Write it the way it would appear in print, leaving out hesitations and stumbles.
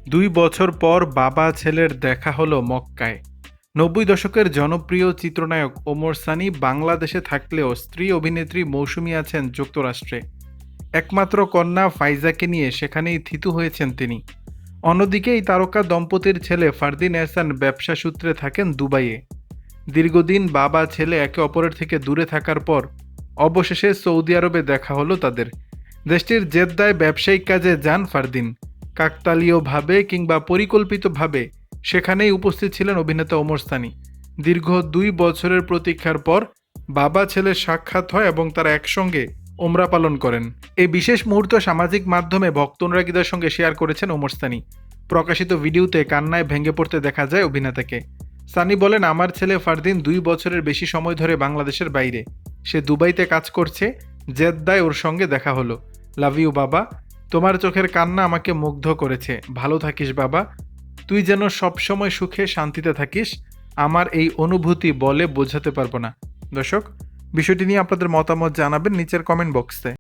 2 বছর পর বাবা ছেলের দেখা হলো মক্কায়। 90 দশকের জনপ্রিয় চিত্রনায়ক ওমর সানি বাংলাদেশে থাকলেও স্ত্রী অভিনেত্রী মৌসুমী আছেন যুক্তরাষ্ট্রে। একমাত্র কন্যা ফাইজাকে নিয়ে সেখানেই থিতু হয়েছেন তিনি। অন্যদিকে এই তারকা দম্পতির ছেলে ফারদিন এহসান ব্যবসা সূত্রে থাকেন দুবাইয়ে। দীর্ঘদিন বাবা ছেলে একে অপরের থেকে দূরে থাকার পর অবশেষে সৌদি আরবে দেখা হলো তাদের। দেশটির জেদ্দায় ব্যবসায়িক কাজে যান ফারদিন। কাকতালীয়ভাবে কিংবা পরিকল্পিতভাবে সেখানেই উপস্থিত ছিলেন অভিনেতা ওমর সানি। দীর্ঘ 2 বছরের প্রতীক্ষার পর বাবা ছেলের সাক্ষাৎ হয় এবং তারা একসঙ্গে ওমরা পালন করেন। এই বিশেষ মুহূর্ত সামাজিক মাধ্যমে ভক্ত অনুরাগীদের সঙ্গে শেয়ার করেছেন ওমর সানি। প্রকাশিত ভিডিওতে কান্নায় ভেঙে পড়তে দেখা যায় অভিনেতাকে। সানি বলেন, আমার ছেলে ফারদিন 2 বছরের বেশি সময় ধরে বাংলাদেশের বাইরে। সে দুবাইতে কাজ করছে। জেদ্দায় ওর সঙ্গে দেখা হলো। লাভ ইউ বাবা। তোমার চোখের কান্না আমাকে মুগ্ধ করেছে। ভালো থাকিস বাবা। তুই যেন সবসময় সুখে শান্তিতে থাকিস। আমার এই অনুভূতি বলে বোঝাতে পারবো না। দর্শক, বিষয়টি নিয়ে আপনাদের মতামত জানাবেন নিচের কমেন্ট বক্সে।